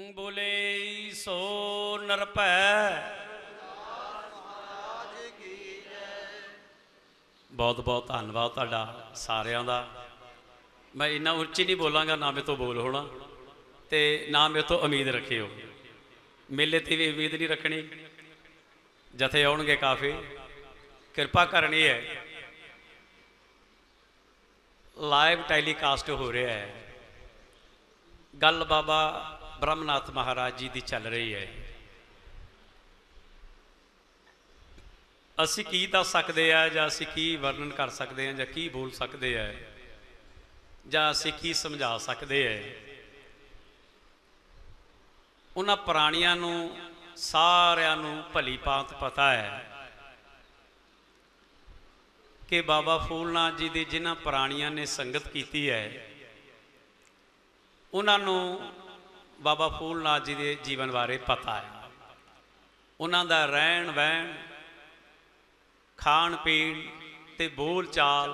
बोले सो नरभै। बहुत बहुत धन्यवाद तुहाडा सारिਆਂ ਦਾ। मैं इन्ना उच्ची नहीं बोलांगा, ना मेरे तो बोल होना तो ना मेरे तो उम्मीद रखियो। मेले ते भी उम्मीद नहीं रखनी, जथे आउणगे काफ़ी कृपा करनी है। लाइव टैलीकास्ट हो रहा है, गल बाबा ब्रह्मनाथ महाराज जी की चल रही है। असी की दस सकते हैं जां असी की वर्णन कर सकते हैं जां की बोल सकते हैं जां असी की समझा सकते हैं। उन्हां प्राणियां नूं सारियां नूं भली भांत पता है कि बाबा फूलनाथ जी की जिन्हां प्राणियां ने संगत की है, उन्होंने बाबा फूलनाथ जी के जीवन बारे पता है। उन्हों का रहन बहन, खाण पीण ते बोल चाल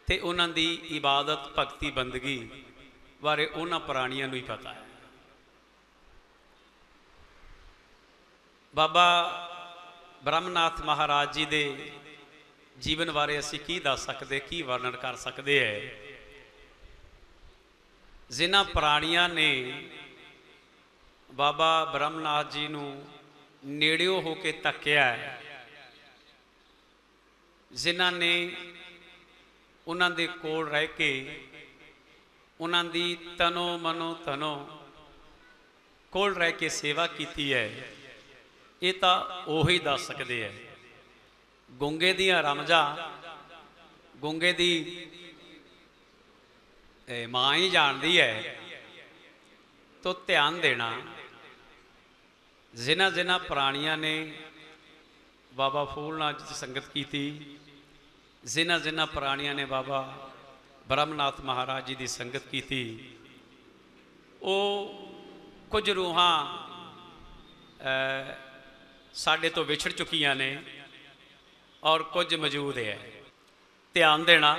ते उन्हों की इबादत भगती बंदगी बारे उन्होंने प्राणियों ही पता है। बाबा ब्रह्मनाथ महाराज जी के जीवन बारे असी की दस सकते, की वर्णन कर सकते हैं। जिन्हां प्राणियां ने बाबा ब्रह्मनाथ जी नूं नेड़ियों हो के तकिया है, जिन्हां ने उन्हां दे कोल रह के उन्हां दी तनो मनो तनो कोल रह के सेवा की है, ये तो उही दस सकते हैं। गुंगे दियां रमजां गुंगे दी माँ ही जानती है। तो ध्यान देना, जिन्हां जिन्हां प्राणियां ने बाबा फूलनाथ जी संगत की थी, जिन्हां जिन्हां प्राणियां ने बाबा ब्रह्मनाथ महाराज जी की संगत की थी, वो कुछ रूहां साडे तो विछड़ चुकियां ने और कुछ मौजूद है। ध्यान देना,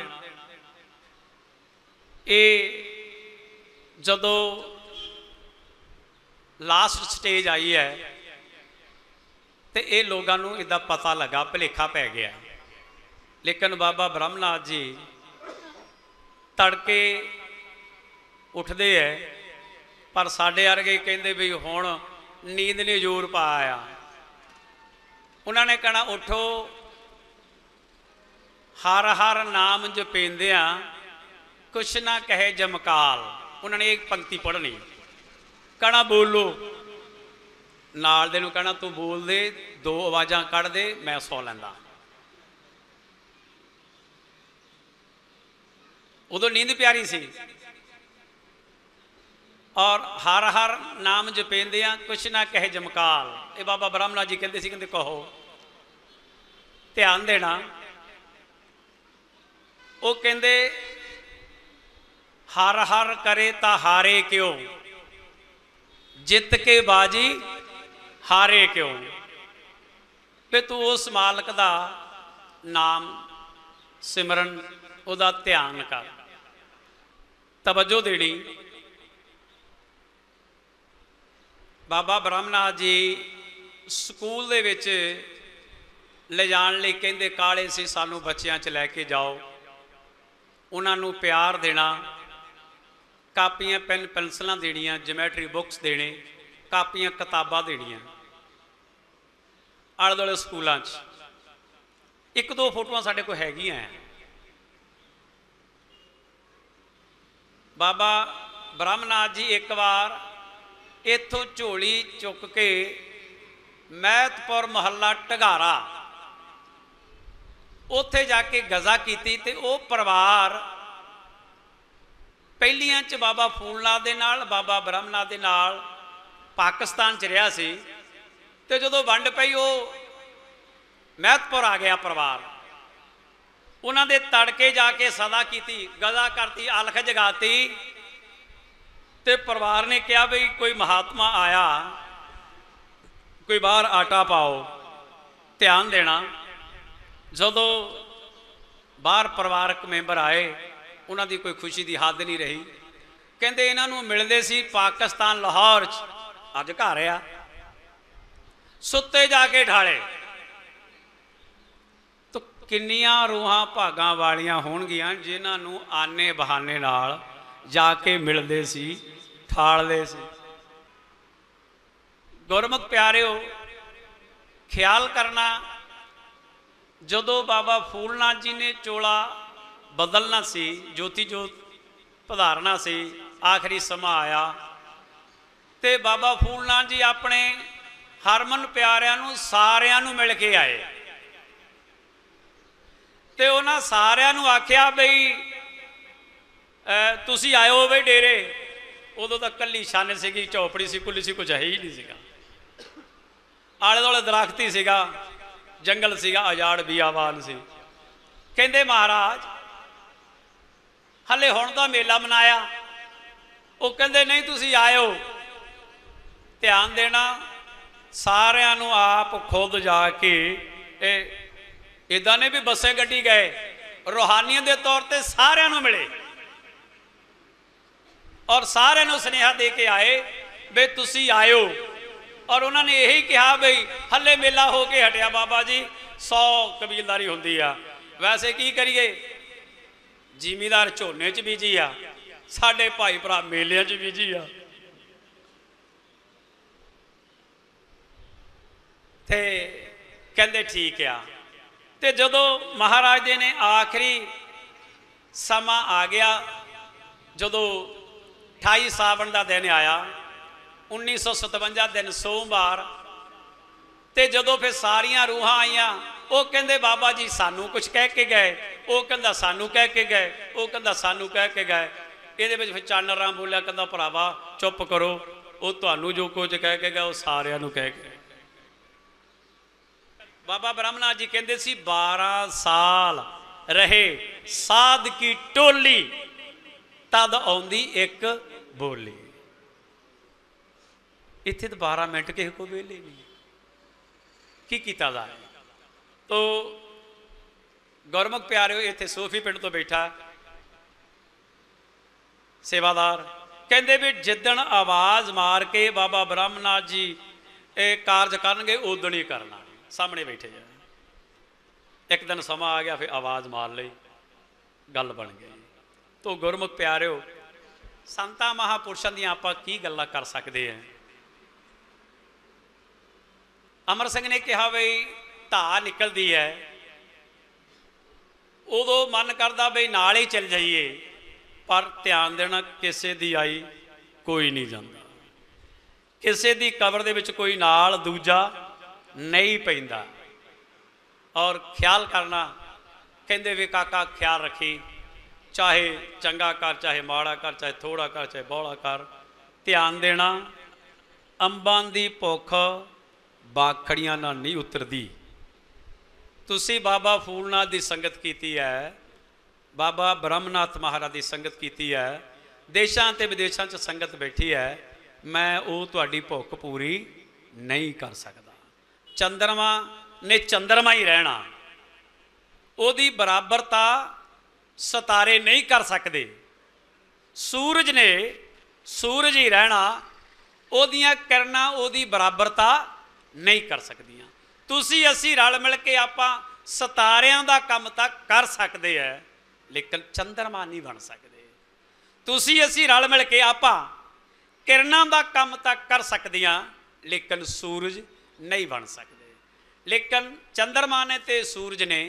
ये जदों लास्ट स्टेज आई है तो ये लोगों को इदा पता लगा, भुलेखा पै गया। लेकिन बाबा ब्रह्मनाथ जी तड़के उठते है, पर साढ़े वर्गे कहते भी हुण नींद ने जोर पाया। उन्होंने कहना उठो, हर हर नाम जपेंदिया कुछ ना कहे जमकाल। उन्होंने एक पंक्ति पढ़नी, कहना बोलो, नाल दे नूं कहना तू बोल दे, दो आवाज़ां कढ़ दे, मैं सौ लैंदा। उदों नींद प्यारी सी। और हर हर नाम जपेंदिया कुछ ना कहे जमकाल, ये बाबा ब्रह्मनाथ जी कहते सी, कहते कहो। ध्यान देना, वो कहते हर हर करे ता हारे क्यों, जित के बाजी हारे क्यों। कि तू उस मालक का नाम सिमरन उदा ध्यान कर, तवज्जो देनी। बाबा ब्रह्मनाथ जी स्कूल दे विच ले जाण लई कहंदे काले सी, सानू बच्चियां च लैके जाओ, उन्होंने प्यार देना, कापियां पेन पेंसिलां देनियां, ज्योमैट्री बुक्स देने, कापियां किताबां देनियां। आले दुआले स्कूलों एक दो फोटोआं साडे कोल हैगियां। बाबा ब्रह्मनाथ जी एक बार इत्थों झोली चुक के मैतपुर महल्ला ढगारा उत्थे जाके गज़ा की ते वो परिवार पहलियां च बाबा फूलनाथ दे नाल, बाबा ब्रह्मनाथ दे नाल पाकिस्तान च रहा सी। ते जदों वंड पई वो मैतपुर आ गया परिवार, उन्होंने तड़के जाके सदा की, गज़ा करती, अलख जगाती। ते परिवार ने कहा बई कोई महात्मा आया, कोई बाहर आटा पाओ। ध्यान देना, जदों बाहर परिवारक मैंबर आए, उन्होंने कोई खुशी की हद नहीं रही। कहते इन्हों मिलते सी पाकिस्तान लाहौर च, अज घर आ, सुते जाके ठाले। तो किन्नियां रूहां भागां वालियां होणगियां जिन्हों आने बहाने नाल जाके मिलते सी, ठालते सी। गुरमुख प्यारिओ, ख्याल करना, जदों बाबा फूलनाथ जी ने चोला बदलना सी, ज्योति जोत पधारना सी, आखिरी समा आया, तो बाबा फूलनाथ जी अपने हरमन प्यारिਆਂ सारिਆਂ ਨੂੰ मिल के आए। तो उन्होंने सारिਆਂ ਨੂੰ आख्या बई तुसी आए हो बई डेरे। उदों तो कली छन सी, चौपड़ी सी, कुली सी, कुछ है ही नहीं सीगा। आले दुआले दरख्त ही सीगा, जंगल सीगा, आजाड़ बियावान सी। कहंदे महाराज हले हुण तां मेला मनाया। वो कहंदे नहीं तुसी आए हो, ध्यान देना, सारिਆਂ ਨੂੰ आप खुद जाके इदा ने भी बसे गड्डी गए, रूहानियत के तौर पर सारिਆਂ ਨੂੰ मिले और सारिਆਂ ਨੂੰ सुनेहा दे के आए बे तुसी आयो। और उन्होंने यही कहा बई हले मेला हो के हटिया बाबा जी, 100 कबीलदारी होंदी आ, वैसे की करिए, जिमीदार झोने च बीजी आ, साडे भाई भरा मेलियां च बीजी आ। ते कहंदे ठीक आ। ते जदों महाराज जी ने आखिरी समा आ गया, जदों 28 सावन का दिन आया, 1957 दिन सोमवार, ते जदों फिर सारिया रूहां आईयां, वो कहंदे बाबा जी सानू कुछ कह के गए, वो कहंदा सानू कह के गए, वो कहंदा सानू कह के गए। ये फिर चानर राम बोलिया, कहंदा भरावा चुप करो, वो तुहानू जो कुछ कह के गए वो सारियां नू कह के। बाबा ब्रह्मनाथ जी कहते सी 12 साल रहे साध की टोली, तद आउंदी एक बोली। इत्थे तो 12 मिनट किसी को वेले नहीं की कीता जाए। तो गुरमुख प्यारिओ, इत्थे सोफी पिंड तो बैठा सेवादार, कहते भी जिदन आवाज़ मार के बाबा ब्रह्मनाथ जी कारज करनगे उदण ही करना, सामने बैठे जाए। एक दिन समा आ गया, फिर आवाज़ मार ली, गल बन गई। तो गुरमुख प्यारिओ, संतां महापुरुषों दी आपां की गल्लां कर सकते हैं। अमर सिंह ने कहा बई धा निकलती है, उदों मन करता बई नाल ही चल जाइए, पर ध्यान देना किसी दी आई कोई नहीं जाता, किसी दी कबर दे विच कोई नाल दूजा नहीं पैंदा। और ख्याल करना, कहंदे वे काका ख्याल रखी, चाहे चंगा कर, चाहे माड़ा कर, चाहे थोड़ा कर, चाहे बौला कर, ध्यान देना, अंबां दी भुख बाखड़ियां नाल नहीं उतरदी। तुसी बाबा फूलनाथ की संगत की है, बाबा ब्रह्मनाथ महाराज की संगत की है, देशों ते विदेशों च संगत बैठी है, मैं वो तुहाडी भुख पूरी नहीं कर सकता। चंद्रमा ने चंद्रमा ही रहना, ओदी बराबरता सितारे नहीं कर सकते। सूरज ने सूरज ही रहना, ओदियां किरणां ओदी बराबरता नहीं कर सकदियां। तुसी असी रल मिल के आपां सितारियां दा काम तां कर सकते हैं, लेकिन चंद्रमा नहीं बन सकते। तुसी असी रल मिल के आपां किरणां दा काम तां कर सकदियां, लेकिन सूरज नहीं बन सकते। लेकिन चंद्रमा ने ते सूरज ने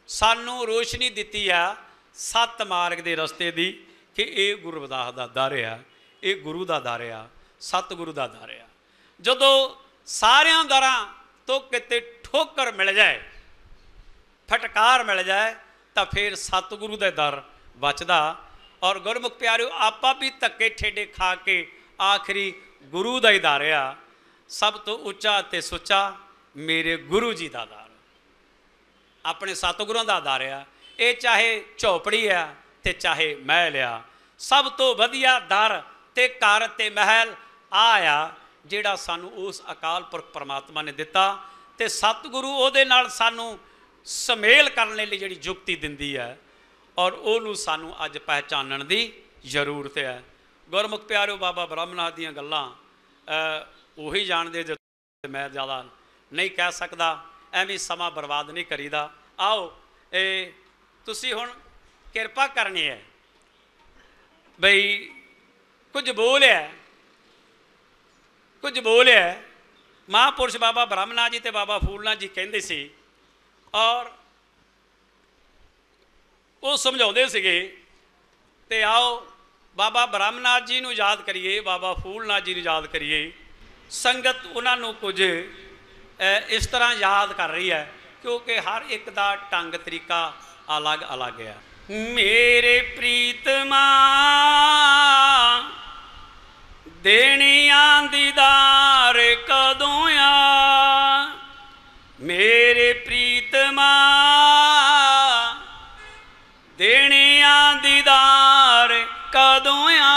सानू रोशनी दी है 7 मार्ग के रस्ते की, कि यह गुरु रविदास का दर आ, ये गुरु का दर आ, सतगुरु का दर आ। जदों सारिया दरां तो किते ठोकर मिल जाए, फटकार मिल जाए, तो फिर सतगुरु के दर बचदा। और गुरमुख प्यारिओ, आपा भी धक्के ठेडे खा के आखिरी गुरु का ही दर आ। सब तो उच्चा ते सुच्चा मेरे गुरु जी का दर, अपने सतगुरुओं का दर आ। ये चाहे झोपड़ी आ ते चाहे महल आ, सब तो वधिया दर ते घर ते महल आ जिहड़ा सानू उस अकाल पुरख परमात्मा ने दिता। ते सतगुरु उहदे नाल सानू समेल करने लई जिहड़ी जुगती दिंदी है, और उहनूं सानू अज पहचानण दी जरूरत है। गुरमुख प्यारो बाबा ब्रह्मनाथ दीयां गल्लां ਉਹੀ ਜਾਣਦੇ जो मैं ज़्यादा नहीं कह सकता, ਐਵੇਂ समा बर्बाद नहीं करीदा। आओ तुसी हुण किरपा करनी है बई कुछ बोलिया महापुरुष बाबा ब्रह्मनाथ जी ते बाबा फूलनाथ जी कहते सी और वो समझाते सीगे। ते आओ बाबा ब्रह्मनाथ जी नूं याद करिए, बाबा फूलनाथ जी नूं याद करिए। संगत उन्होंने कुछ इस तरह याद कर रही है क्योंकि हर एक का ढंग तरीका अलग अलग है। मेरे प्रीतमा देनिया दीदार कदों आ, मेरे प्रीतमा देनिया दीदार कदों आ,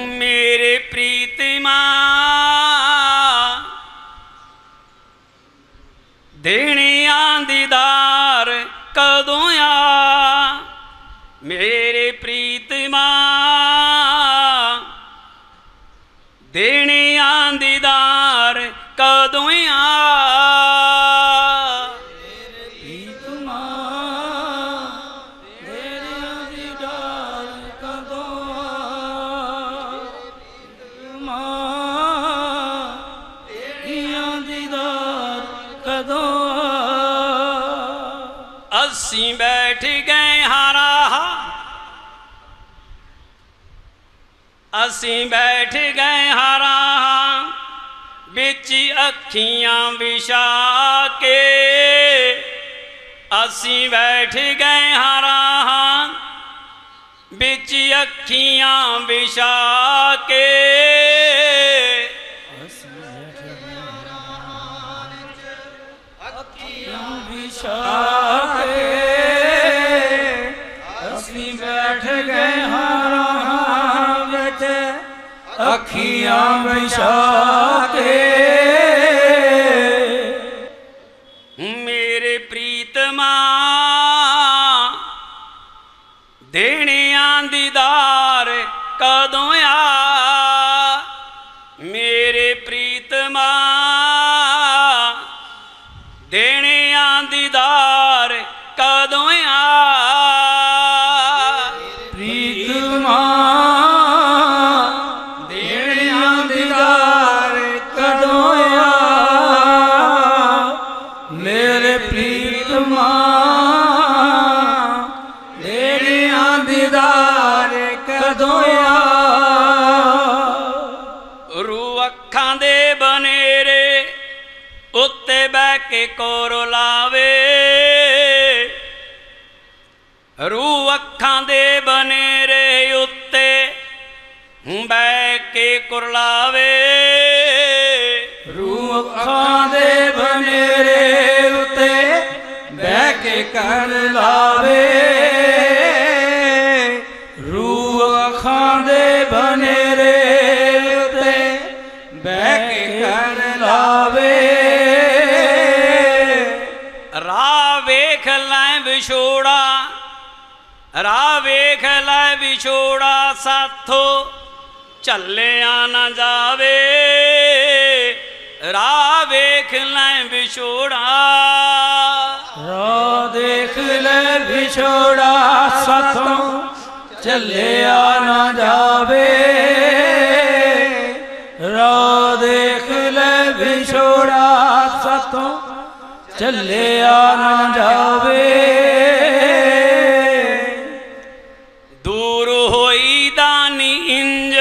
मेरे प्रीतमा देनिया दीदार कदों आ, मेरे प्रीतमा देनिया दीदार कदों आ, असी बैठ गए हारा, असी बैठ गए हारा बिच अखियां विछा के, असी बैठ गए हारा बिच अखियां विछा के, अखियां बिछा के, मेरे प्रीतमा देनिया दीदार कदों आ, मेरे प्रीतमा देनिया दीदार कदों आ, प्रीतमा के कोर लावे, रू अखां दे बनेरे उत्ते बह के कुरलावे, रू अखां दे बनेरे उत्ते बह के कर लावे, रू अखां दे बनेरे उत्ते बह के कर लावे, राह वेख लै विछोड़ा, राह वेख लै विछोड़ा साथो झल्लिया न जावे, राह वेख लै विछोड़ा, राह देख लै विछोड़ा साथो झल्लिया न जावे, राह देख लै विछोड़ा साथो झल्लिया न जावे, दूर होई दानी इंज,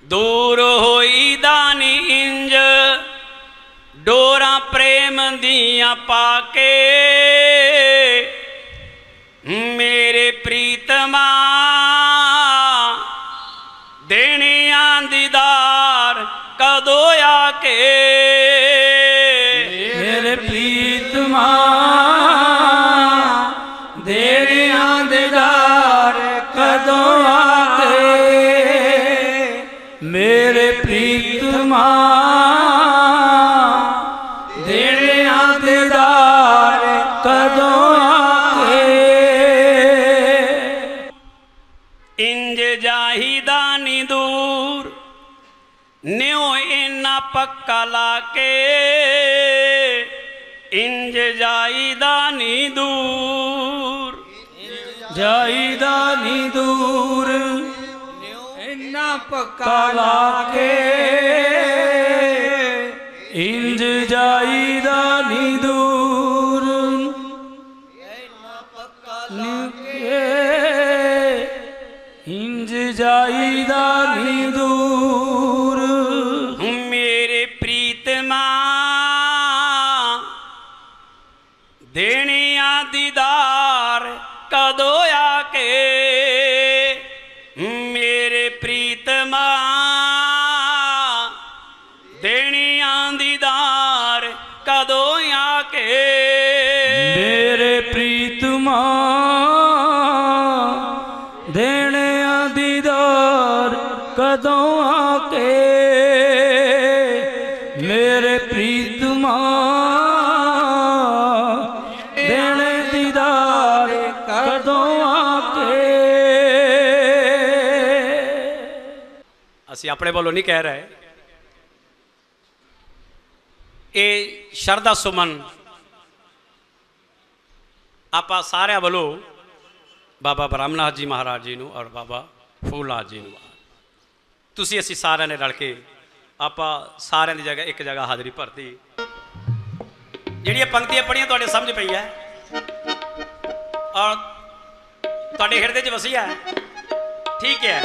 दूर होई दानी इंज डोरा प्रेम दियां पाके, मेरे प्रीतमा देनिया दीदार कदों आके, मेरे प्रीतमा देनिया पक्का लाके इंज जाईदा नी दूर, जाईदा नी दूर इन्ना पक्का लाके इंज जाईदा नी दूर, इंज जाईदा नी दूर। मेरे प्रीतमा देने दीदार कदों आके, मेरे प्रीतमा देने दीदार कदों आके, मेरे प्रीतमा देने दीदार कदों आके, मेरे प्रीतमा देने दीदार कदों आके। ਅਸੀਂ ਆਪਣੇ ਵੱਲੋਂ ਨਹੀਂ ਕਹਿ ਰਹੇ, ਇਹ ਸ਼ਰਧਾ ਸੁਮਨ ਆਪਾਂ ਸਾਰਿਆਂ ਵੱਲੋਂ ਬਾਬਾ ਬ੍ਰਹਮਨਾਥ ਜੀ ਮਹਾਰਾਜ ਜੀ ਨੂੰ ਔਰ ਬਾਬਾ ਫੂਲਨਾਥ ਜੀ ਨੂੰ, ਤੁਸੀਂ ਅਸੀਂ ਸਾਰਿਆਂ ਨੇ ਰਲ ਕੇ ਆਪਾਂ ਸਾਰਿਆਂ ਦੀ ਜਗ੍ਹਾ ਇੱਕ ਜਗ੍ਹਾ ਹਾਜ਼ਰੀ ਭਰਤੀ। ਜਿਹੜੀਆਂ ਪੰਕਤੀਆਂ ਪੜ੍ਹੀਆਂ ਤੁਹਾਡੇ ਸਮਝ ਪਈ ਹੈ ਔਰ ਤੁਹਾਡੇ ਹਿਰਦੇ 'ਚ ਵਸੀ ਹੈ, ਠੀਕ ਹੈ।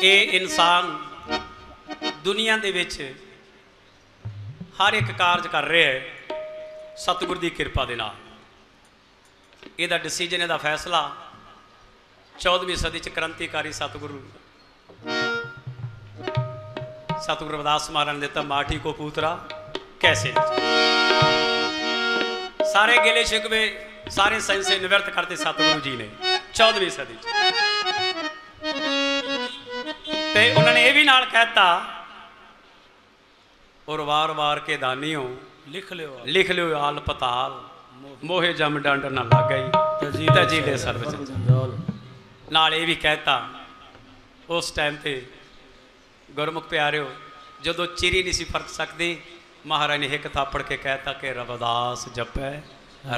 ਇਹ ਇਨਸਾਨ ਦੁਨੀਆ ਦੇ ਵਿੱਚ ਹਰ ਇੱਕ ਕਾਰਜ ਕਰ ਰਿਹਾ ਹੈ ਸਤਿਗੁਰ ਦੀ ਕਿਰਪਾ ਦੇ ਨਾਲ। ਇਹਦਾ ਡਿਸੀਜਨ, ਇਹਦਾ ਫੈਸਲਾ 14ਵੀਂ ਸਦੀ 'ਚ ਕ੍ਰਾਂਤੀਕਾਰੀ ਸਤਿਗੁਰੂ ਰਵਿਦਾਸ ਮਹਾਰਾਜ ਨੇ ਦਿੱਤਾ। ਮਾਠੀ ਕੋ ਪੂਤਰਾ ਕੈਸੇ, ਸਾਰੇ ਗਿਲੇ ਸ਼ਿਕਵੇ ਸਾਰੇ ਸੰਸੇ ਨਿਵਰਤ ਕਰਤੇ ਸਤਿਗੁਰੂ ਜੀ ਨੇ 14ਵੀਂ ਸਦੀ 'ਚ। ਤੇ ਉਹਨਾਂ ਨੇ ਇਹ ਵੀ ਨਾਲ ਕਹਿਤਾ, ਔਰ ਵਾਰ ਵਾਰ ਕੇ ਦਾਨੀਓ ਲਿਖ ਲਿਓ ਆਲ ਪਤਾਲ, ਮੋਹੇ ਜਮ ਡੰਡ ਨਾ ਲੱਗ ਗਈ ਤਜੀਲੇ ਸਰਬ ਜੰਜਾਲ। ਨਾਲ ਇਹ ਵੀ ਕਹਿਤਾ ਉਸ ਟਾਈਮ ਤੇ ਗੁਰਮੁਖ ਪਿਆਰਿਓ, ਜਦੋਂ ਚਿਰੀ ਨਹੀਂ ਸੀ ਫਰਕ ਸਕਦੀ, ਮਹਾਰਾਜ ਨੇ ਇੱਕ ਥਾਪੜ ਕੇ ਕਹਿਤਾ ਕਿ ਰਵਿਦਾਸ ਜਪੈ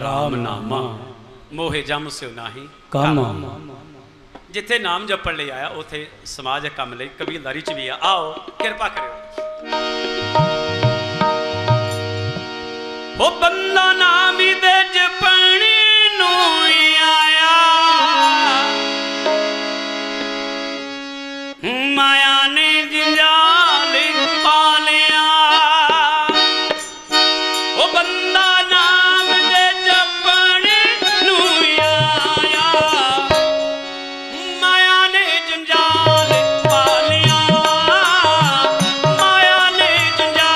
ਰਾਮ ਨਾਮਾ, ਮੋਹੇ ਜਮ ਸਿਉ ਨਾਹੀ ਕੰਮ। ਜਿੱਥੇ ਨਾਮ ਜਪਣ ਲਈ ਆਇਆ ਉੱਥੇ ਸਮਾਜਿਕ ਕੰਮ ਲਈ ਕਬੀਲਦਾਰੀ 'ਚ ਵੀ ਆ। ਆਓ ਕਿਰਪਾ ਕਰਿਓ। ਉਹ ਬੰਦਾ ਨਾਮ ਹੀ ਦੇ ਜਪਣ ਨੂੰ ਆਇਆ, ਮਾਇਆ ਨੇ ਜੰਜਾਲ ਪਾ ਲਿਆ। ਉਹ ਬੰਦਾ ਨਾਮ ਦੇ ਜਪਣ ਨੂੰ ਆਇਆ, ਮਾਇਆ ਨੇ ਜੰਜਾਲ ਪਾ ਲਿਆ, ਮਾਇਆ ਨੇ ਜੰਜਾਲ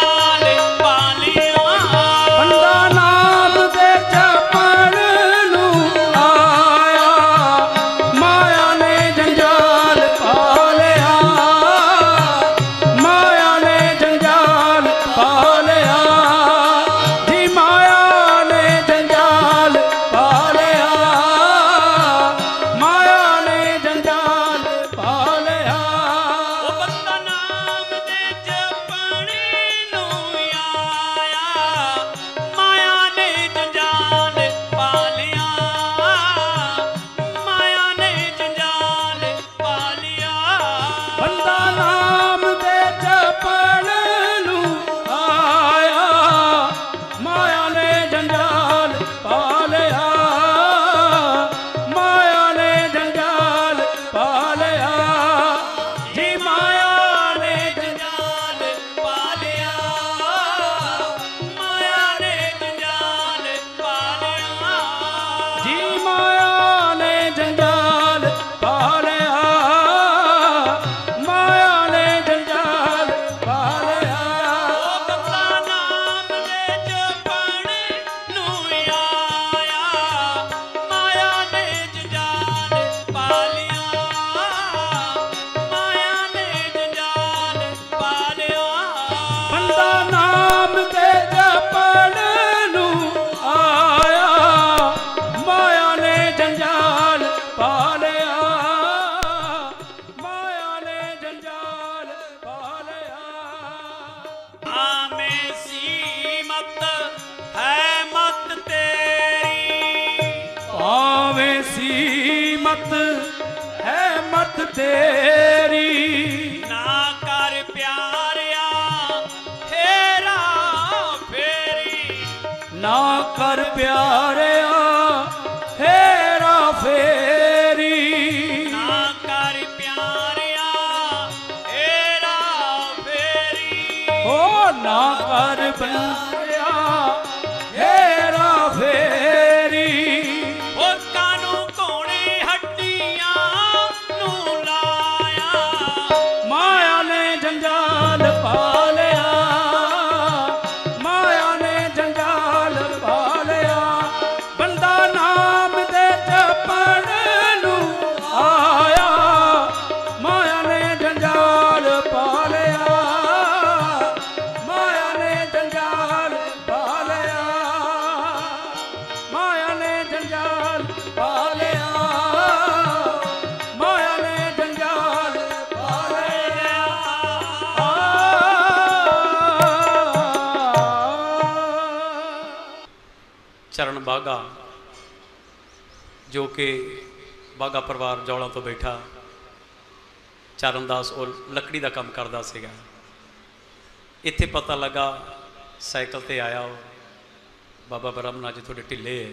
मत है मत तेरी। ना कर प्यारिया हेरा फेरी। ना कर प्यारिया हेरा फेरी। ना कर प्यारिया हेरा फेरी। ओ ना कर प्यारिया हेरा फेरी। ओ कानू कोणे हड्डियां नू लाया। माया ने जंजाल पा लिया, माया ने जंजाल पा लिया। बंदा नाम दे जपण नू आया, माया ने जंजाल पा लिया, माया ने जंजाल पा लिया, माया ने जंजाल पा लिया, माया ने जंजाल पा लिया। चरण बागा जो कि बागा परिवार जौला तो बैठा चरणदास और लकड़ी का काम करता सीगा। इत्थे पता लगा साइकिल ते आया वो बाबा ब्रह्मनाथ जी थोड़े ढिले है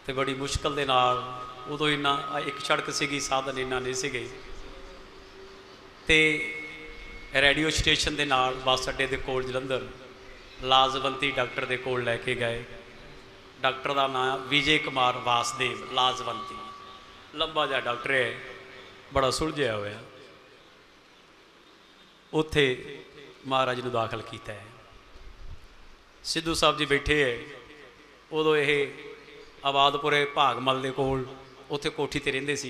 तो बड़ी मुश्किल दे नाल उदों इन्ना एक सड़क सीगी साधन इन्ना नहीं सीगे ते रेडियो स्टेशन के नाल बस अड्डे के कोल जलंधर लाजवंती डॉक्टर के कोल लैके गए। डॉक्टर का नाम विजय कुमार वासदेव लाजवंती, लंबा जिहा डॉक्टर है, बड़ा सुलझिया होया। उत्थे महाराज नूं दाखल किया है। सिद्धू साहब जी बैठे है, उदों ये आबादपुरे भागमल के कोल उत्थे कोठी ते रहिंदे सी।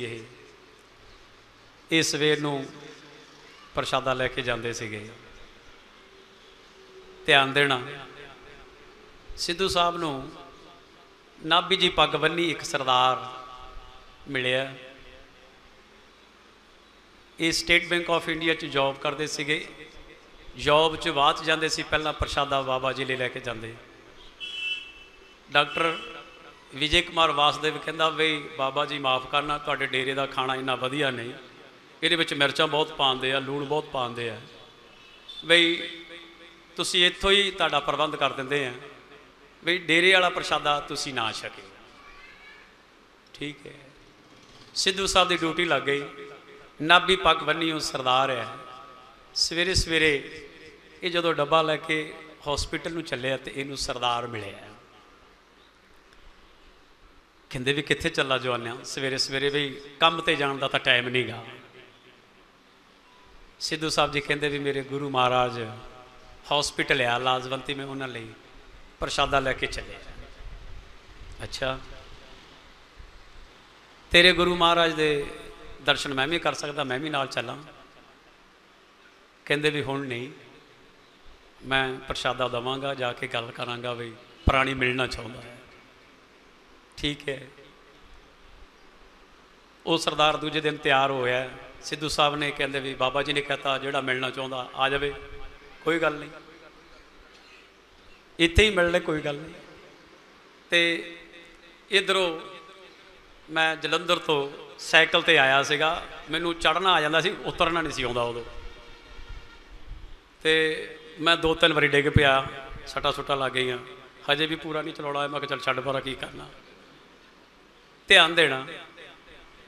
ये सवेर नूं प्रशादा लैके जाते सीगे। ध्यान देना, सिद्धू साहब नूं नाभी जी पग बन्नी एक सरदार मिलिया। ये स्टेट बैंक ऑफ इंडिया च जॉब करते सीगे। जॉब च बाद जाते सी, पहला प्रशादा बाबा जी ले लैके जाते। डॉक्टर विजय कुमार वासदेव कहता बई बाबा जी माफ़ करना, तुहाडे डेरे का खाना इन्ना वधिया नहीं, ये मिर्चां बहुत पाते हैं, लूण बहुत पाते हैं, बई तुसी इत्थों ही तुहाडा प्रबंध कर देंदे हैं, बई डेरे वाला प्रशादा तुसी ना छके। ठीक है, सिद्धू साहब की ड्यूटी लग गई। नाभी पग बन्नी सरदार है। सवेरे सवेरे ये जो डब्बा लैके हॉस्पिटल नूं चलिया तो इनू सरदार मिले। कहते भी कित्थे चला जवानिया सवेरे सवेरे, बई काम ते जाण दा तां टाइम नहीं गा। सिद्धू साहब जी कहते भी मेरे गुरु महाराज हॉस्पिटल आ लाजवंती में, उन्होंने लिए प्रशादा लैके चले। अच्छा, तेरे गुरु महाराज दे दर्शन मैं भी कर सकता, मैं भी नाल चला। कहते भी हुण नहीं, मैं प्रशादा देवांगा, जाके गल करांगा, बई प्राणी मिलना चाहता है। ठीक है, वो सरदार दूजे दिन तैयार होया। सिद्धू साहब ने कहते भी बाबा जी ने कहता जोड़ा मिलना चाहता आ जाए, कोई गल नहीं, इत्थे ही मिलने, कोई गल नहीं। तो इधरों मैं जलंधर तो साइकिल ते आया सीगा, मैनू चढ़ना आ जाता सी, उतरना नहीं सी आउंदा उदों। तो मैं 2-3 बारी डिग पिया, सट्टा सुट्टा लग गई, हजे भी पूरा नहीं चलाउणा। मैं चल छड्ड परा की करना। ध्यान देना,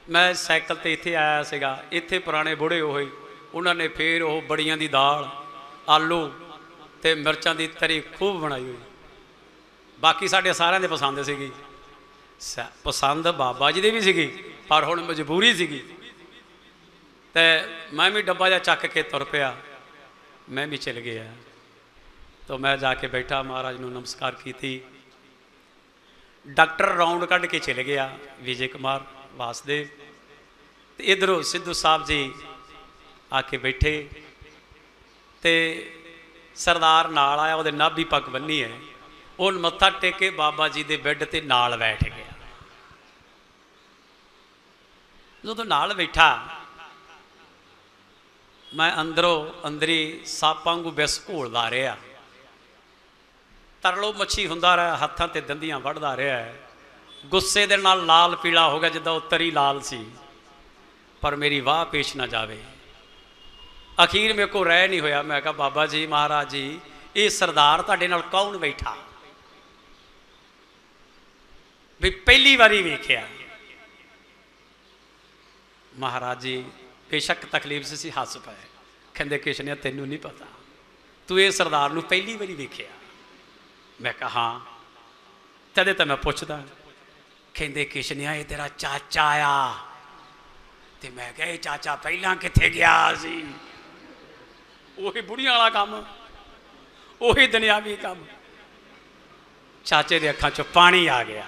मैं साइकिल ते इत्थे आया सीगा। इत्थे पुराने बुढ़े होए, उन्होंने फिर वो बड़ियां दी दाल, आलू ते मिर्चां दी तरी खूब बनाई हुई। बाकी साढ़े सारिਆਂ ਦੇ पसंद सीगी, पसंद बाबा जी दे भी सीगी, पर हुण मजबूरी सीगी। ते मैं भी डब्बा जा चक के तुर पिया, मैं भी चल गया। तो मैं जाके बैठा, महाराज नूं नमस्कार की। डॉक्टर राउंड कढ़ के चले गया विजय कुमार वासदेव। तो इधरों सिद्धू साहब जी आके बैठे, तो सरदार नाल आया, वो नाभी पग बन्नी है, वो मत्था टेके बाबा जी के बैड ते नाल बैठ गया। जो नाल बैठा, मैं अंदरों अंदरी सापां वांगू बिस घोलदा रहा, तरलो मच्छी हुंदा रहा, हत्थां ते दंदियां वढ़दा रहा है। ਗੁੱਸੇ ਦੇ ਨਾਲ ਲਾਲ ਪੀਲਾ ਹੋ ਗਿਆ, ਜਿੱਦਾਂ ਉਹ ਤਰੀ ਲਾਲ ਸੀ, ਪਰ ਮੇਰੀ ਵਾਹ ਪੇਸ਼ ਨਾ ਜਾਵੇ। ਅਖੀਰ ਮੇਰੇ ਕੋਲ ਰਹਿ ਨਹੀਂ ਹੋਇਆ, ਮੈਂ ਕਿਹਾ ਬਾਬਾ ਜੀ, ਮਹਾਰਾਜ ਜੀ, ਇਹ ਸਰਦਾਰ ਤੁਹਾਡੇ ਨਾਲ ਕੌਣ ਬੈਠਾ? ਵੀ ਪਹਿਲੀ ਵਾਰੀ ਵੇਖਿਆ। ਮਹਾਰਾਜ ਜੀ ਬੇਸ਼ੱਕ ਤਕਲੀਫ ਸੀ, ਹੱਸ ਪਏ। ਕਹਿੰਦੇ ਕਿਸ਼ਨਿਆ ਤੈਨੂੰ ਨਹੀਂ ਪਤਾ, ਤੂੰ ਇਹ ਸਰਦਾਰ ਨੂੰ ਪਹਿਲੀ ਵਾਰੀ ਵੇਖਿਆ? ਮੈਂ ਕਿਹਾ ਹਾਂ। ਤਦੇ ਤਾਂ ਮੈਂ ਪੁੱਛਦਾ। ਕਹਿੰਦੇ ਕਿਸ਼ਨਿਆ ਇਹ ਤੇਰਾ ਚਾਚਾ ਆ। ਤੇ ਮੈਂ ਕਿਹਾ ਇਹ ਚਾਚਾ ਪਹਿਲਾਂ ਕਿੱਥੇ ਗਿਆ ਸੀ? ਉਹੀ ਬੁੜੀਆਂ ਵਾਲਾ ਕੰਮ, ਉਹੀ ਦੁਨਿਆਵੀ ਕੰਮ। ਚਾਚੇ ਦੇ ਅੱਖਾਂ 'ਚੋਂ ਪਾਣੀ ਆ ਗਿਆ।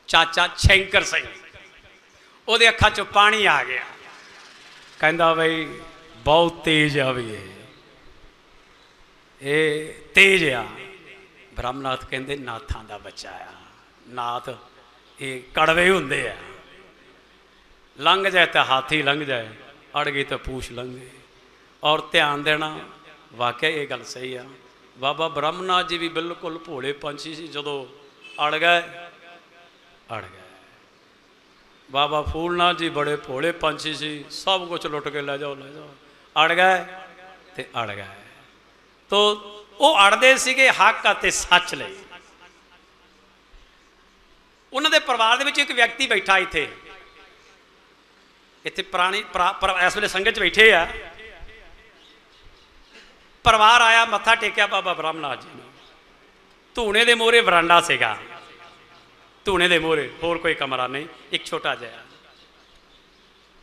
ਚਾਚਾ ਸ਼ੰਕਰ ਸਿੰਘ, ਉਹਦੇ ਅੱਖਾਂ 'ਚੋਂ ਪਾਣੀ ਆ ਗਿਆ। ਕਹਿੰਦਾ ਬਈ ਬਹੁਤ ਤੇਜ਼ ਆ ਵੀ ਇਹ ਤੇਜ਼ ਆ। ਬ੍ਰਹਮਨਾਥ ਕਹਿੰਦੇ ਨਾਥਾਂ ਦਾ ਬੱਚਾ ਆ। ਨਾਥ ਇਹ ਕੜਵੇ ਹੁੰਦੇ ਆ, ਲੰਘ ਜਾਏ ਤਾਂ ਹਾਥੀ ਲੰਘ ਜਾਏ, ਅੜ ਗਈ ਤਾਂ ਪੂਛ ਲੰਘੇ। ਔਰ ਧਿਆਨ ਦੇਣਾ, ਵਾਕਿਆ ਇਹ ਗੱਲ ਸਹੀ ਆ। ਬਾਬਾ ਬ੍ਰਹਮਨਾਥ ਜੀ ਵੀ ਬਿਲਕੁਲ ਭੋਲੇ ਪੰਛੀ ਸੀ। ਜਦੋਂ ਅੜ ਗਏ ਅੜ ਗਏ। ਬਾਬਾ ਫੂਲਨਾਥ ਜੀ ਬੜੇ ਭੋਲੇ ਪੰਛੀ ਸੀ, ਸਭ ਕੁਝ ਲੁੱਟ ਕੇ ਲੈ ਜਾਓ ਲੈ ਜਾਓ। ਅੜ ਗਏ ਤੇ ਅੜ ਗਏ। ਤੋ ਉਹ ਅੜਦੇ ਸੀਗੇ ਹੱਕ ਅਤੇ ਸੱਚ ਲਈ। ਉਹਨਾਂ ਦੇ ਪਰਿਵਾਰ ਦੇ ਵਿੱਚ ਇੱਕ ਵਿਅਕਤੀ ਬੈਠਾ ਇੱਥੇ ਪੁਰਾਣੀ ਇਸ ਵੇਲੇ ਸੰਗਤ 'ਚ ਬੈਠੇ ਆ। ਪਰਿਵਾਰ ਆਇਆ, ਮੱਥਾ ਟੇਕਿਆ ਬਾਬਾ ਬ੍ਰਹਮਨਾਥ ਜੀ ਨੂੰ। ਧੂਣੇ ਦੇ ਮੋਹਰੇ ਵਰਾਂਡਾ ਸੀਗਾ, ਧੂਣੇ ਦੇ ਮੋਹਰੇ, ਹੋਰ ਕੋਈ ਕਮਰਾ ਨਹੀਂ, ਇੱਕ ਛੋਟਾ ਜਿਹਾ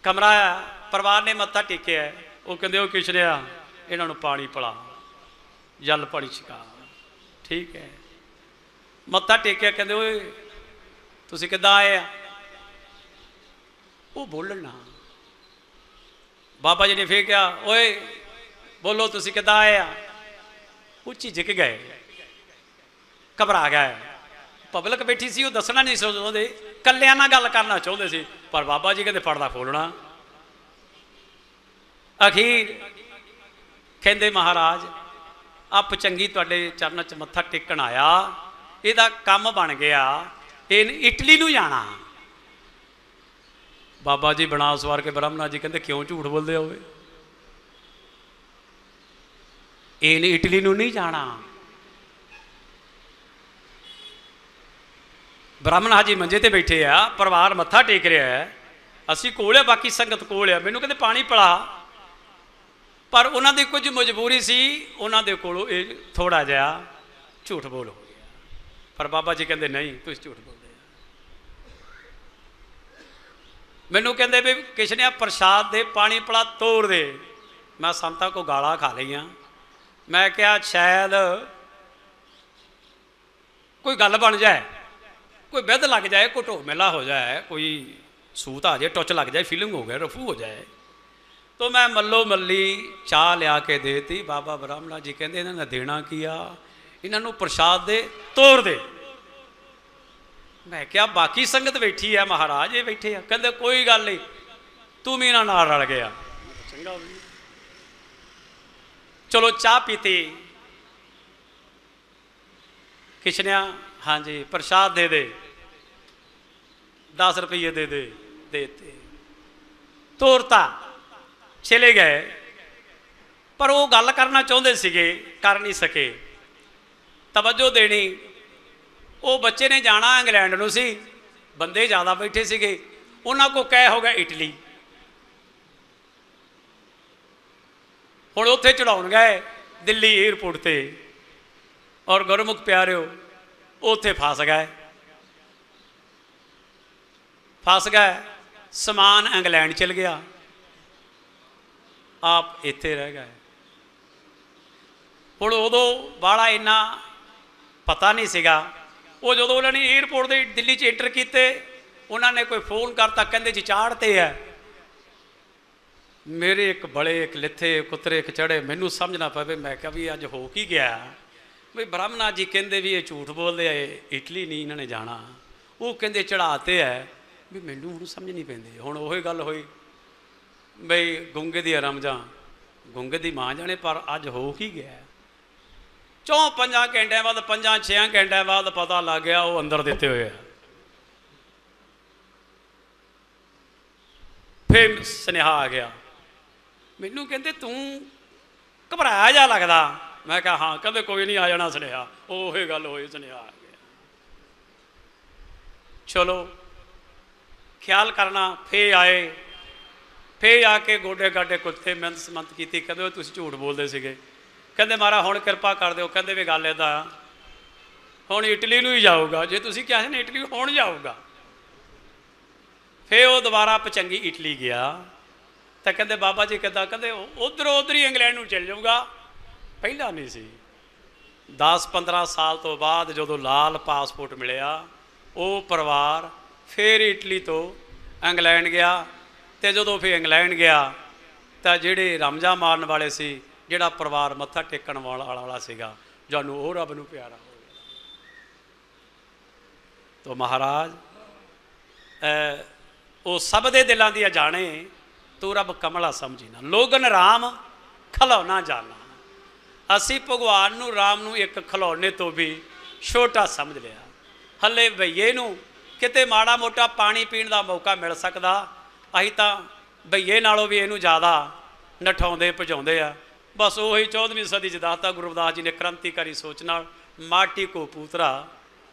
ਕਮਰਾ ਆ। ਪਰਿਵਾਰ ਨੇ ਮੱਥਾ ਟੇਕਿਆ। ਉਹ ਕਹਿੰਦੇ ਉਹ ਕਿਸ਼ਨਿਆ ਇਹਨਾਂ ਨੂੰ ਪਾਣੀ ਪਿਲਾ, ਜਲ ਪਾਣੀ ਛਕਾ। ਠੀਕ ਹੈ, ਮੱਥਾ ਟੇਕਿਆ। ਕਹਿੰਦੇ ਓਏ ਤੁਸੀਂ ਕਿੱਦਾਂ ਆਏ ਆ? ਉਹ ਬੋਲਣ ਨਾ। ਬਾਬਾ ਜੀ ਨੇ ਫੇਰ ਕਿਹਾ ਓਏ ਬੋਲੋ ਤੁਸੀਂ ਕਿੱਦਾਂ ਆਏ ਆ? ਉਹ ਝਿਜਕ ਗਏ, ਘਬਰਾ ਗਏ। ਪਬਲਿਕ ਬੈਠੀ ਸੀ, ਉਹ ਦੱਸਣਾ ਨਹੀਂ ਸੀ ਚਾਹੁੰਦੇ, ਕੱਲਿਆਂ ਨਾਲ ਗੱਲ ਕਰਨਾ ਚਾਹੁੰਦੇ ਸੀ। ਪਰ ਬਾਬਾ ਜੀ ਕਹਿੰਦੇ ਪਰਦਾ ਖੋਲਣਾ। ਅਖੀਰ ਕਹਿੰਦੇ ਮਹਾਰਾਜ ਆਪ ਚੰਗੀ ਤੁਹਾਡੇ ਚਰਨਾਂ 'ਚ ਮੱਥਾ ਟੇਕਣ ਆਇਆ, ਇਹਦਾ ਕੰਮ ਬਣ ਗਿਆ, ਇਹ ਇਟਲੀ ਨੂੰ ਜਾਣਾ। ਬਾਬਾ ਜੀ ਬਣਾ ਸਵਾਰ ਕੇ ਬ੍ਰਹਮਨਾਥ ਜੀ ਕਹਿੰਦੇ ਕਿਉਂ ਝੂਠ ਬੋਲਦੇ ਹੋਵੇ? ਇਹਨੇ ਇਟਲੀ ਨੂੰ ਨਹੀਂ ਜਾਣਾ। ਬ੍ਰਹਮਨਾਥ ਜੀ ਮੰਜੇ ਤੇ ਬੈਠੇ ਆ, ਪਰਿਵਾਰ ਮੱਥਾ ਟੇਕ ਰਿਹਾ ਹੈ, ਅਸੀਂ ਕੋਲ ਆ, ਬਾਕੀ ਸੰਗਤ ਕੋਲ ਆ। ਮੈਨੂੰ ਕਹਿੰਦੇ ਪਾਣੀ ਪਿਲਾ। ਪਰ ਉਹਨਾਂ ਦੀ ਕੁਝ ਮਜਬੂਰੀ ਸੀ, ਉਹਨਾਂ ਦੇ ਕੋਲੋਂ ਇਹ ਥੋੜਾ ਜਿਹਾ ਝੂਠ ਬੋਲ ਹੋ ਗਿਆ। ਪਰ ਬਾਬਾ ਜੀ ਕਹਿੰਦੇ ਨਹੀਂ, ਤੁਸੀਂ ਝੂਠ ਬੋਲਦੇ ਆ। ਮੈਨੂੰ ਕਹਿੰਦੇ ਵੀ ਕਿਸ਼ਨਿਆ ਪ੍ਰਸ਼ਾਦ ਦੇ, ਪਾਣੀ ਪਿਲਾ, ਤੋੜ ਦੇ। ਮੈਂ ਸੰਤਾਂ ਕੋ ਗਾਲਾਂ ਖਾ ਲਈਆਂ। ਮੈਂ ਕਿਹਾ ਸ਼ਾਇਦ ਕੋਈ ਗੱਲ ਬਣ ਜਾਏ, ਕੋਈ ਵਿਧ ਲੱਗ ਜਾਏ, ਕੋਈ ਢੋ ਮੇਲਾ ਹੋ ਜਾਏ, ਕੋਈ ਸੂਤ ਆ ਜਾਏ, ਟੁੱਚ ਲੱਗ ਜਾਏ, ਫੀਲਿੰਗ ਹੋ ਗਏ, ਰਫੂ ਹੋ ਜਾਏ। तो मैं मल्लो मल्ली चाह लिया के देती। बाबा ब्रह्मनाथ जी कहते इन्होंने देना की आ, इन्हों प्रसाद दे, तोड़ दे। मैं क्या बाकी संगत बैठी है, महाराज ये बैठे हैं। कहते कोई गल नहीं, तू भी इन्होंने नाल रल गया। चंगा चलो चाह पीती। किशनिया हाँ जी प्रसाद दे दे, 10 रुपये दे दे, देते, तोड़ता, चले गए। पर वो गल करना चाहते सीगे, कर नहीं सके। तवज्जो देनी, वो बच्चे ने जाना इंग्लैंड नूं सी, बंदे ज़्यादा बैठे सीगे, उन्हां को कह हो गया इटली। हुण उत्थे चढ़ाउण गए दिल्ली एयरपोर्ट ते, और गुरमुख प्यारिओ उत्थे फस गए। फस गए, समान इंग्लैंड चल गया, आप इत्थे रह गए। हुण उदों बाला इन्ना पता नहीं सीगा। वो जो उन्होंने एयरपोर्ट के दिल्ली च एंटर किए, उन्होंने कोई फोन करता, कहते जी चाड़ते है। मेरे एक बड़े एक लिथे कुतरे एक चढ़े, मैनू समझना पवे। मैं क्या भी अज हो की गया भाई, ब्रह्मनाथ जी कहते भी ये झूठ बोलते है, इटली नहीं इन्होंने जाना। वो कहते चढ़ाते है भी, मैनू हुण समझ नहीं पैंदी। हुण ओही गल होई बई गूंगे दी रमजा गूंगे दी मां जाने, पर अज हो की गया। 4-5 ਘੰਟਿਆਂ ਬਾਅਦ 5-6 ਘੰਟਿਆਂ ਬਾਅਦ ਪਤਾ ਲੱਗ ਗਿਆ ਉਹ ਅੰਦਰ ਦਿੱਤੇ ਹੋਏ ਆ। ਫਿਰ ਸੁਨੇਹਾ ਆ ਗਿਆ, ਮੈਨੂੰ ਕਹਿੰਦੇ ਤੂੰ ਘਬਰਾਇਆ ਜਾ ਲੱਗਦਾ। ਮੈਂ ਕਿਹਾ ਹਾਂ। ਕਹਿੰਦੇ ਕੋਈ ਨਹੀਂ, ਆ ਜਾਣਾ ਸੁਨੇਹਾ। ਉਹੀ ਗੱਲ ਹੋਈ, ਸੁਨੇਹਾ ਆ ਗਿਆ। ਚਲੋ ਖਿਆਲ ਕਰਨਾ। ਫੇ ਆਏ, ਫੇ ਆ ਕੇ ਗੋਡੇ ਗਾਡੇ ਕੁੱਤੇ ਮਿਹਨਤ ਸਮੰਤ ਕੀਤੀ। ਕਹਿੰਦੇ ਤੁਸੀਂ ਝੂਠ ਬੋਲਦੇ ਸੀਗੇ। ਕਹਿੰਦੇ ਮਹਾਰਾਜ ਹੁਣ ਕਿਰਪਾ ਕਰ ਦਿਓ। ਕਹਿੰਦੇ ਵੀ ਗੱਲ ਇੱਦਾਂ ਆ, ਹੁਣ ਇਟਲੀ ਨੂੰ ਹੀ ਜਾਊਗਾ, ਜੇ ਤੁਸੀਂ ਕਿਹਾ ਸੀ ਨਾ ਇਟਲੀ ਹੁਣ ਜਾਊਗਾ। ਫਿਰ ਉਹ ਦੁਬਾਰਾ ਪਚੰਗੀ ਇਟਲੀ ਗਿਆ ਤਾਂ ਕਹਿੰਦੇ ਬਾਬਾ ਜੀ ਕਿੱਦਾਂ? ਕਹਿੰਦੇ ਉੱਧਰ ਹੀ ਇੰਗਲੈਂਡ ਨੂੰ ਚਲ ਜਾਊਗਾ। ਪਹਿਲਾਂ ਨਹੀਂ ਸੀ। 10-15 ਸਾਲ ਤੋਂ ਬਾਅਦ ਜਦੋਂ ਲਾਲ ਪਾਸਪੋਰਟ ਮਿਲਿਆ, ਉਹ ਪਰਿਵਾਰ ਫਿਰ ਇਟਲੀ ਤੋਂ ਇੰਗਲੈਂਡ ਗਿਆ। ਅਤੇ ਜਦੋਂ ਫਿਰ ਇੰਗਲੈਂਡ ਗਿਆ ਤਾਂ ਜਿਹੜੇ ਰਮਜਾ ਮਾਰਨ ਵਾਲੇ ਸੀ, ਜਿਹੜਾ ਪਰਿਵਾਰ ਮੱਥਾ ਟੇਕਣ ਵਾਲਾ ਸੀਗਾ, ਜਾਨੂੰ ਉਹ ਰੱਬ ਨੂੰ ਪਿਆਰਾ ਹੋ ਗਿਆ। ਤੋ ਮਹਾਰਾਜ ਉਹ ਸਭ ਦੇ ਦਿਲਾਂ ਦੀ ਜਾਣੇ, ਤੂੰ ਰੱਬ ਕਮਲਾ ਸਮਝੀ ਨਾ। ਲੋਗਨ ਰਾਮ ਖਿਲੌਣਾ ਜਾਣਾ। ਅਸੀਂ ਭਗਵਾਨ ਨੂੰ, ਰਾਮ ਨੂੰ ਇੱਕ ਖਿਲੌਣੇ ਤੋਂ ਵੀ ਛੋਟਾ ਸਮਝ ਲਿਆ। ਹੱਲੇ ਭਈਏ ਨੂੰ ਕਿਤੇ ਮਾੜਾ ਮੋਟਾ ਪਾਣੀ ਪੀਣ ਦਾ ਮੌਕਾ ਮਿਲ ਸਕਦਾ, ਅਸੀਂ ਤਾਂ ਭਈਏ ਨਾਲੋਂ ਵੀ ਇਹਨੂੰ ਜ਼ਿਆਦਾ ਨਠਾਉਂਦੇ ਭਜਾਉਂਦੇ ਆ। ਬਸ ਉਹੀ 14ਵੀਂ ਸਦੀ 'ਚ ਦੱਸਤਾ ਗੁਰੂ ਰਵਿਦਾਸ ਜੀ ਨੇ ਕ੍ਰਾਂਤੀਕਾਰੀ ਸੋਚ ਨਾਲ, ਮਾਟੀ ਕੋ ਪੂਤਰਾ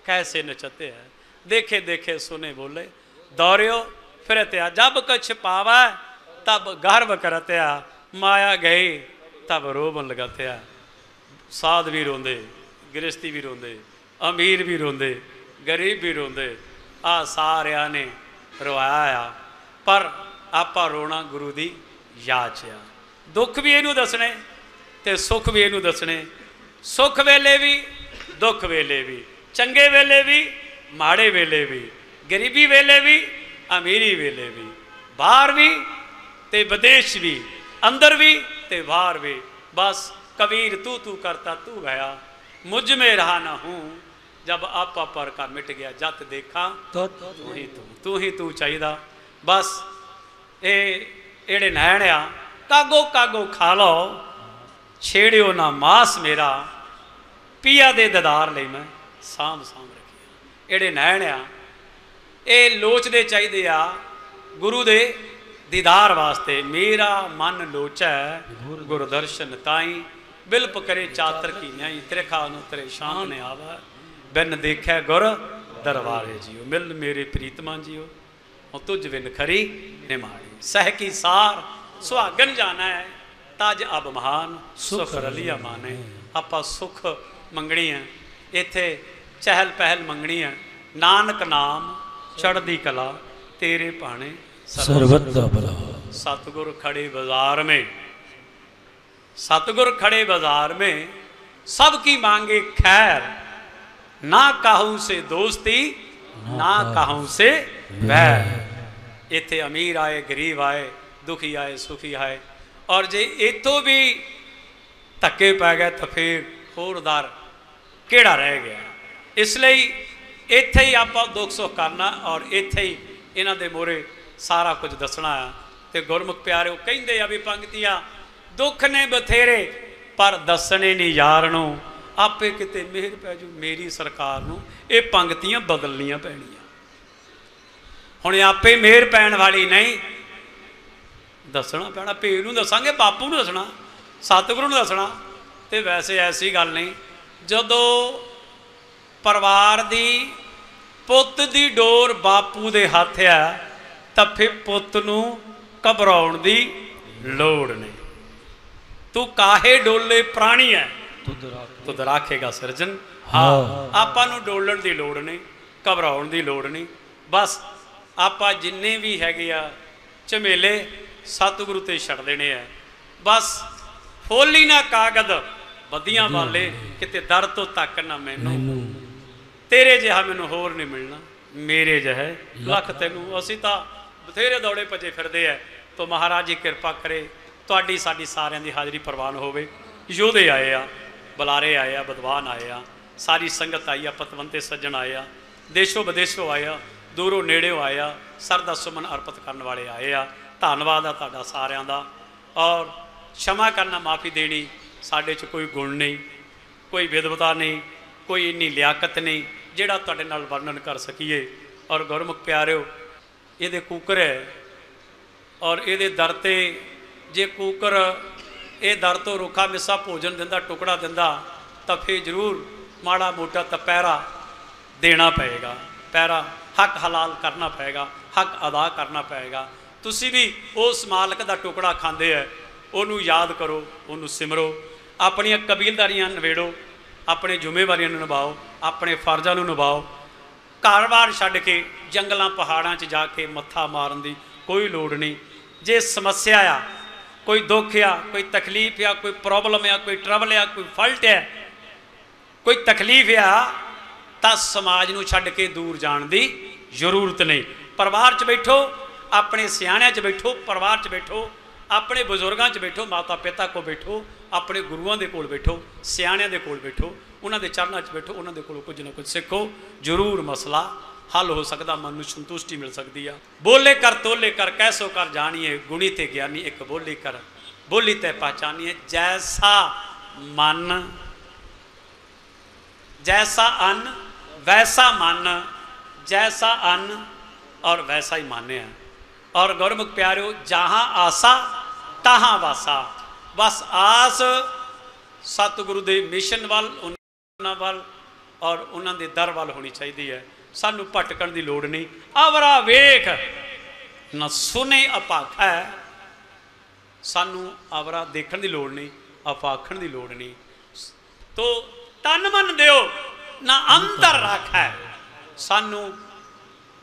ਕੈਸੇ ਨਚਤੇ ਹੈ, ਦੇਖੇ ਦੇਖੇ ਸੁਨੇ ਬੋਲੇ, ਦੌਰਿਓ ਫਿਰਤਿਆ, ਜਬ ਕਛ ਪਾਵਾ ਤਬ ਗਰਭ ਕਰਤਿਆ, ਮਾਇਆ ਗਈ ਤਬ ਰੋਬਨ ਲਗਤਿਆ। ਸਾਧ ਵੀ ਰੋਂਦੇ, ਗ੍ਰਸਤੀ ਵੀ ਰੋਂਦੇ, ਅਮੀਰ ਵੀ ਰੋਂਦੇ, ਗਰੀਬ ਵੀ ਰੋਂਦੇ, ਆ ਸਾਰਿਆਂ ਨੇ ਰਵਾਇਆ ਆ। ਪਰ ਆਪਾਂ ਰੋਣਾ ਗੁਰੂ ਦੀ ਯਾਦ 'ਚ ਆ। ਦੁੱਖ ਵੀ ਇਹਨੂੰ ਦੱਸਣੇ ਤੇ ਸੁੱਖ ਵੀ ਇਹਨੂੰ ਦੱਸਣੇ। ਸੁੱਖ ਵੇਲੇ ਵੀ, ਦੁੱਖ ਵੇਲੇ ਵੀ, ਚੰਗੇ ਵੇਲੇ ਵੀ, ਮਾੜੇ ਵੇਲੇ ਵੀ, ਗਰੀਬੀ ਵੇਲੇ ਵੀ, ਅਮੀਰੀ ਵੇਲੇ ਵੀ, ਬਾਹਰ ਵੀ ਤੇ ਵਿਦੇਸ਼ ਵੀ, ਅੰਦਰ ਵੀ ਤੇ ਬਾਹਰ ਵੀ। ਬਸ कबीर तू तू करता तू गया, मुझ में रहा ना हूँ, जब आपा पर का मिट गया, जत देखा तू ही तू चाहिदा। बस एड़े नैण आ, कागो कागो खा लो, छेड़ियो ना मास मेरा, पिया दे ददार ले मैं साम साम रखिया। एड़े नैण आ, ये लोचदे चाहिदे आ गुरु दे दीदार वास्ते। मेरा मन लोचा गुरु दर्शन ताई, बिलप करे चातर की न्याई, त्रिखा अनुतरे शाम ने आवा, बिन देखे गुर दरबारे जियो, मिल मेरे प्रीतमा जियो, और तुझ बिन खरी निमाड़ी। सह की सार सुहागन जाना है, तज अब महान सुख रलिया माने। आपां सुख मंगनी है, इत्थे चहल पहल मंगनी है। नानक नाम चढ़दी कला, तेरे भाणे सर्वत दा भला। सतगुर खड़े बाजार में, सतगुर खड़े बाजार में, सबकी मांगे खैर, ना काहू से दोस्ती, ना काहू से बैर। इत्थे अमीर आए, गरीब आए, दुखी आए, सुखी आए, और जे इतों भी धक्के पै गए तो फिर होर दर केड़ा रह गया। इसलिए इत्थे ही आपां दुख सुख करना, और इत्थे ही इन्हां दे मोरे सारा कुछ दसना है। तो गुरमुख प्यारे कहिंदे आ भी पंक्तियां, दुख ने बथेरे पर दसने नहीं यार नूं, आपे किते मेहर पै जू मेरी सरकार नूं। ये पंक्तियां बदलनियां पैणियां। हुण आपे मेहर पैण वाली नहीं, दसना पैना। भीड़ नूं दसांगे, बापू नूं दसना, सतगुरु नूं दसना। तो वैसे ऐसी गल नहीं, जदों परिवार दी पुत्त दी डोर बापू दे हत्थ आ, तां फिर पुत्त नूं घबराउण दी लोड़ नहीं। तू काहे डोले प्राणी है, तुद राखेगा सिरजन। हाँ, आपां नूं डोलण दी लोड़ नहीं, घबराउण दी लोड़ नहीं। बस आपां जिन्ने भी हैगे आ झमेले सतगुरु ते छड्ड देने आ। बस फुल ही ना कागद बदियां वाले, किते दर तो तक ना मैनू, तेरे जिहा मैनू होर नहीं मिलना, मेरे जिहा लख तैनू। असीं तां बथेरे दौड़े भजे फिरदे आ। तो महाराज जी कृपा करे, तुहाडी साडी सारियां दी हाज़री प्रवान होवे। योधे आए आ, बुलारे आए आ, विद्वान आए आ, सारी संगत आई आ, पतवंते सज्जन आए आ, देशों विदेशों आए आ, दूरों नेड़ों आए आ, सरदा सुमन अर्पित करने वाले आए आ। धन्नवाद आ तुहाडा सारियां दा। और क्षमा करना, माफ़ी देनी, साडे च कोई गुण नहीं, कोई विद्वता नहीं, कोई इन्नी लियाकत नहीं जिहड़ा तुहाडे नाल वर्णन कर सकीए। और गुरमुख प्यारिओ, ये कूकर है और ये दर ते जे कूकर ये दर तो रुखा मिसा भोजन दिंदा, टुकड़ा दिंदा, तो फिर जरूर माड़ा मोटा तो पैरा देना पएगा, पैरा हक हलाल करना पएगा, हक अदा करना पएगा। तुसी भी उस मालक का टुकड़ा खांदे है, उन्होंने याद करो, उन्होंने सिमरो, अपनिया कबीलदारियां नवेड़ो, अपने जिम्मेवारियां निभाओ, अपने फर्जां नूं निभाओ। घर बार छड्ड के जंगलों पहाड़ों च जाके मत्था मारन की कोई लोड़ नहीं। जे समस्या आ, कोई दुख आ, कोई तकलीफ आ, कोई प्रॉब्लम आ, कोई ट्रबल आ, कोई फल्ट है, कोई तकलीफ आ, तो समाज नूं छड्ड के दूर जाण दी जरूरत नहीं। परिवार च बैठो, अपने सियाणिਆਂ च बैठो, परिवार च बैठो, अपने बजुर्गों च बैठो, माता पिता को बैठो, अपने गुरुओं के कोल बैठो, सियाणिਆਂ के कोल बैठो, उन्होंने चरणों च बैठो, उन्होंने कोल कुछ ना कुछ सीखो, जरूर मसला हल हो सकता, मन में संतुष्टि मिल सकती है। बोले कर तोले कर, कैसो कर जानिए, गुणी ते ज्ञानी एक बोली कर, बोली ते पहचानिए। जैसा मन जैसा अन्न वैसा मन, जैसा अन्न और वैसा ही मन है। और गुरमुख प्यारिओ, जहाँ आसा तहाँ वासा। बस आस सतगुरु के मिशन वाल, उन्हां वाल और उन्होंने दर वाल होनी चाहिए है। सानू भटकण की लोड़ नहीं। आवरा वेख न सुने अपाखा है, सानू आवरा देखण की लोड़ नहीं, अपाखण की लोड़ नहीं। तो तन मन दिओ ना अंतर रख है, सानू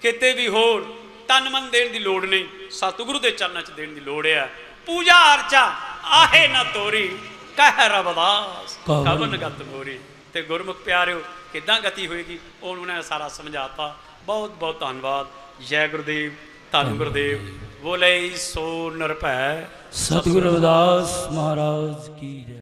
किते भी होर तन मन देण की लोड़ नहीं, सतगुरु के चरणों च देण की लोड़ है। पूजा अर्चा आहे ना तोरी, कह रविदास कवन गत मोरी। ते गुरमुख प्यारिओ, किदां गति होएगी उन्होंने सारा समझाता। बहुत बहुत धन्यवाद। जय गुरुदेव, धन गुरुदेव। बोले सो निरभै सतगुरु रविदास महाराज की जय।